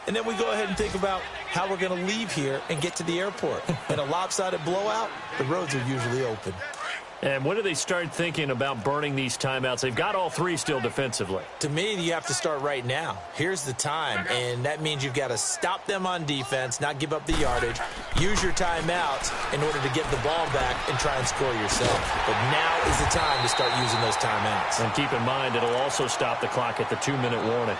S2: and then we go ahead and think about how we're going to leave here and get to the airport. In a lopsided blowout, the roads are usually open.
S1: And when do they start thinking about burning these timeouts? They've got all 3 still defensively.
S2: To me, you have to start right now. Here's the time, and that means you've got to stop them on defense, not give up the yardage, use your timeouts in order to get the ball back and try and score yourself. But now is the time to start using those timeouts.
S1: And keep in mind, it'll also stop the clock at the 2-minute warning.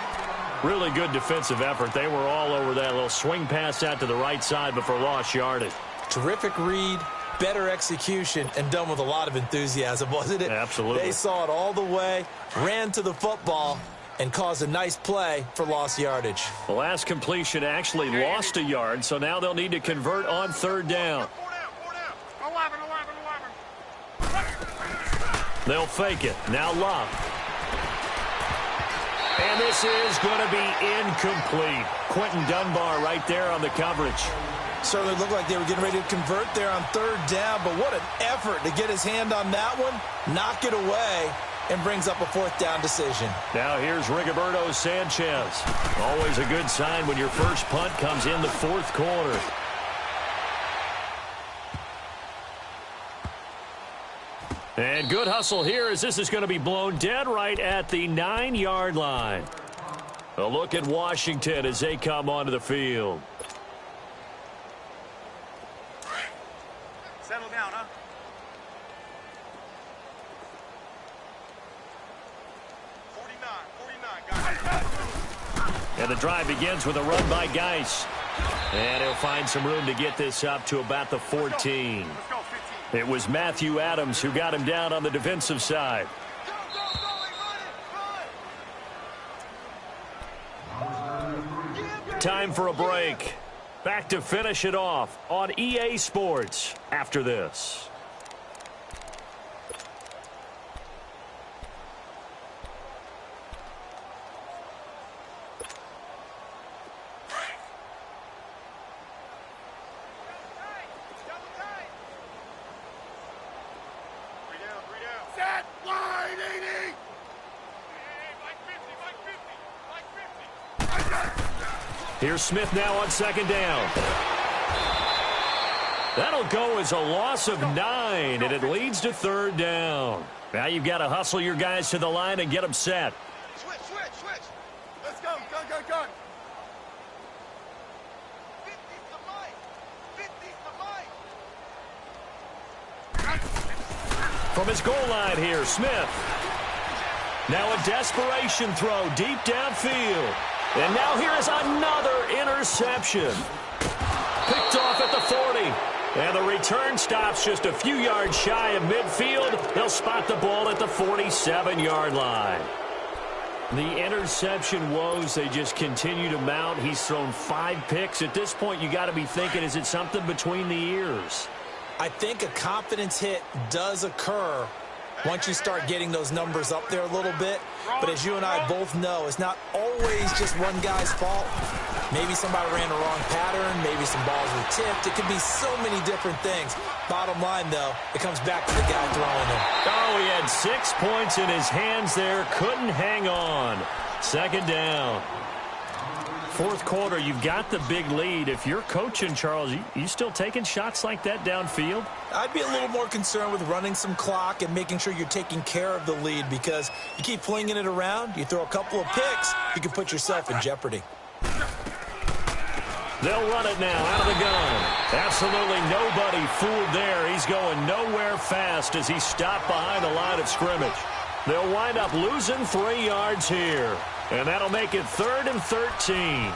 S1: Really good defensive effort. They were all over that little swing pass out to the right side, but for lost yardage.
S2: Terrific read. Better execution, and done with a lot of enthusiasm, wasn't it?
S1: Absolutely.
S2: They saw it all the way, ran to the football, and caused a nice play for lost yardage.
S1: The last completion actually lost a yard, so now they'll need to convert on 3rd down.
S3: 11.
S1: They'll fake it. Now Love. And this is going to be incomplete. Quentin Dunbar right there on the coverage.
S2: Certainly looked like they were getting ready to convert there on 3rd down, but what an effort to get his hand on that one, knock it away, and brings up a 4th down decision.
S1: Now here's Rigoberto Sanchez. Always a good sign when your first punt comes in the 4th quarter. And good hustle here as this is going to be blown dead right at the 9-yard line. A look at Washington as they come onto the field.
S3: Settle down, huh? 49, got it.
S1: And the drive begins with a run by Geis. And he'll find some room to get this up to about the 14.
S3: Let's go, 15.
S1: It was Matthew Adams who got him down on the defensive side. Time for a break. Back to finish it off on EA Sports after this.
S3: Set, line, 80.
S1: Here's Smith now on 2nd down. That'll go as a loss of 9, and it leads to 3rd down. Now you've got to hustle your guys to the line and get them set.
S3: Switch. Let's go, gun. 50's the mic.
S1: From his goal line here, Smith. Now a desperation throw deep downfield. And now here is another interception. Picked off at the 40. And the return stops just a few yards shy of midfield. They'll spot the ball at the 47-yard line. The interception woes, they just continue to mount. He's thrown 5 picks. At this point, you got to be thinking, is it something between the ears?
S2: I think a confidence hit does occur once you start getting those numbers up there a little bit. But as you and I both know, it's not always just one guy's fault. Maybe somebody ran the wrong pattern. Maybe some balls were tipped. It could be so many different things. Bottom line, though, it comes back to the guy throwing them.
S1: Oh, he had 6 points in his hands there. Couldn't hang on. 2nd down. fourth quarter, you've got the big lead. If you're coaching, Charles, you still taking shots like that downfield?
S2: I'd be a little more concerned with running some clock and making sure you're taking care of the lead, because you keep flinging it around, you throw a couple of picks, you can put yourself in jeopardy.
S1: They'll run it now out of the gun. Absolutely nobody fooled there. He's going nowhere fast as he stopped behind the line of scrimmage. They'll wind up losing 3 yards here. And that'll make it 3rd and 13.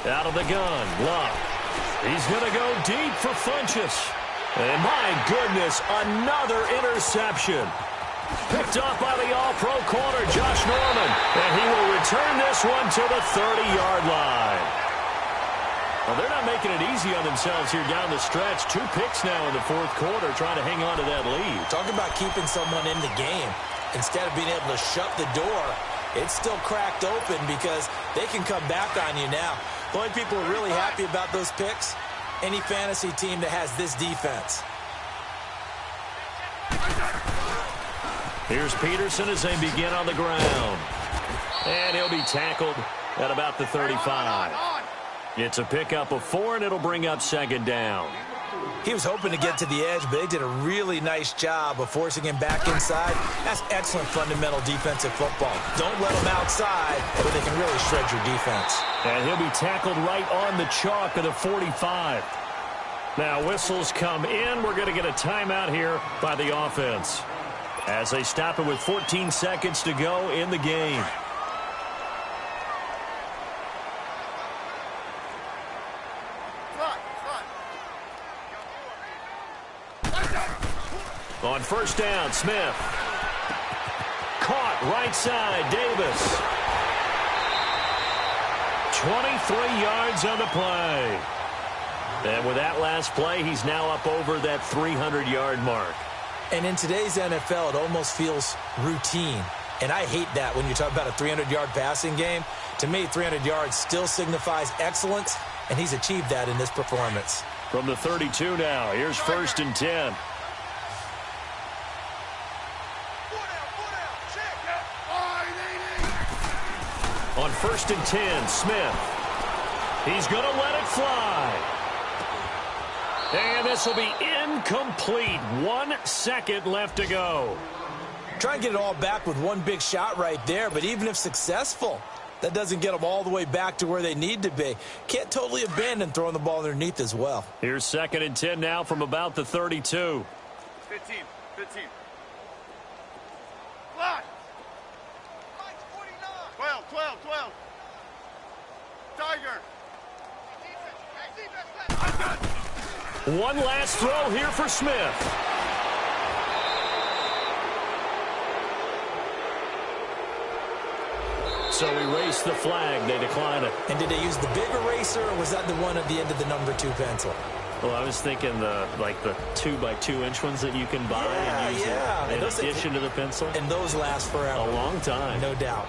S1: Out of the gun, Love. He's going to go deep for Funchess. And my goodness, another interception. Picked off by the all-pro corner, Josh Norman. And he will return this one to the 30-yard line. Well, they're not making it easy on themselves here down the stretch. 2 picks now in the fourth quarter, trying to hang on to that lead.
S2: Talk about keeping someone in the game. Instead of being able to shut the door, it's still cracked open because they can come back on you now. The only people who are really happy about those picks, any fantasy team that has this defense.
S1: Here's Peterson as they begin on the ground. And he'll be tackled at about the 35. It's a pickup of 4, and it'll bring up 2nd down.
S2: He was hoping to get to the edge, but they did a really nice job of forcing him back inside. That's excellent fundamental defensive football. Don't let them outside where they can really shred your defense.
S1: And he'll be tackled right on the chalk of the 45. Now whistles come in. We're going to get a timeout here by the offense as they stop it with 14 seconds to go in the game. On first down, Smith. Caught right side, Davis. 23 yards on the play. And with that last play, he's now up over that 300-yard mark.
S2: And in today's NFL, it almost feels routine. And I hate that when you talk about a 300-yard passing game. To me, 300 yards still signifies excellence, and he's achieved that in this performance.
S1: From the 32 now, here's 1st and 10. On 1st and 10, Smith. He's going to let it fly. And this will be incomplete. 1 second left to go.
S2: Try and get it all back with one big shot right there, but even if successful, that doesn't get them all the way back to where they need to be. Can't totally abandon throwing the ball underneath as well.
S1: Here's 2nd and 10 now from about the 32.
S3: 15. Line. 12. Tiger.
S1: One last throw here for Smith. So erase the flag. They decline it.
S2: And did they use the big eraser, or was that the one at the end of the number 2 pencil?
S1: Well, I was thinking the 2x2-inch ones that you can buy and use in addition to the pencil.
S2: And those last forever.
S1: A long time.
S2: No doubt.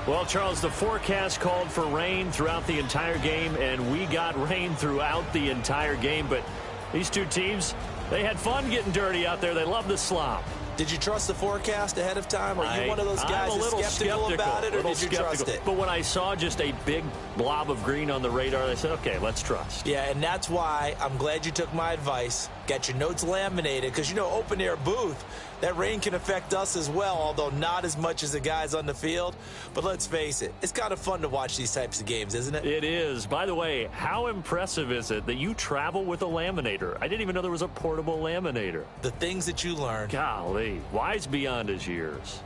S1: Well, Charles, the forecast called for rain throughout the entire game, and we got rain throughout the entire game. But these two teams, they had fun getting dirty out there. They love the slop.
S2: Did you trust the forecast ahead of time? Are you one of those guys that's skeptical about it, or did you trust it?
S1: But when I saw just a big blob of green on the radar, I said, okay, let's trust.
S2: Yeah, and that's why I'm glad you took my advice. Got your notes laminated, because, open-air booth, that rain can affect us as well, although not as much as the guys on the field. But let's face it, it's kind of fun to watch these types of games, isn't it?
S1: It is. By the way, how impressive is it that you travel with a laminator? I didn't even know there was a portable laminator.
S2: The things that you learn.
S1: Golly, wise beyond his years.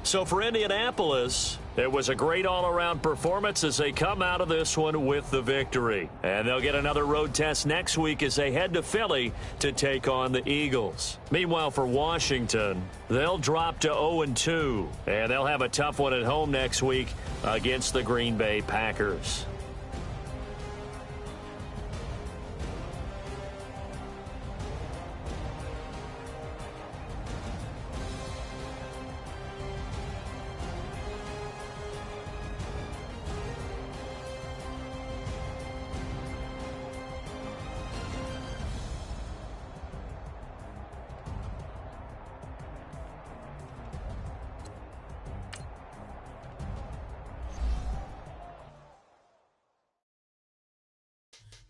S1: So for Indianapolis, it was a great all-around performance as they come out of this one with the victory. And they'll get another road test next week as they head to Philly to take on the Eagles. Meanwhile, for Washington, they'll drop to 0-2, and they'll have a tough one at home next week against the Green Bay Packers.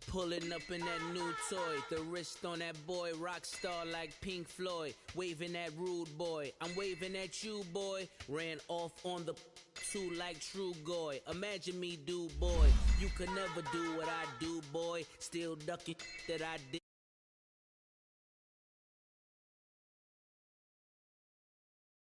S4: Pulling up in that new toy, the wrist on that boy, rock star like Pink Floyd. Waving at rude boy, I'm waving at you boy. Ran off on the too like True Goy. Imagine me do boy, you could never do what I do boy. Still ducking that I did.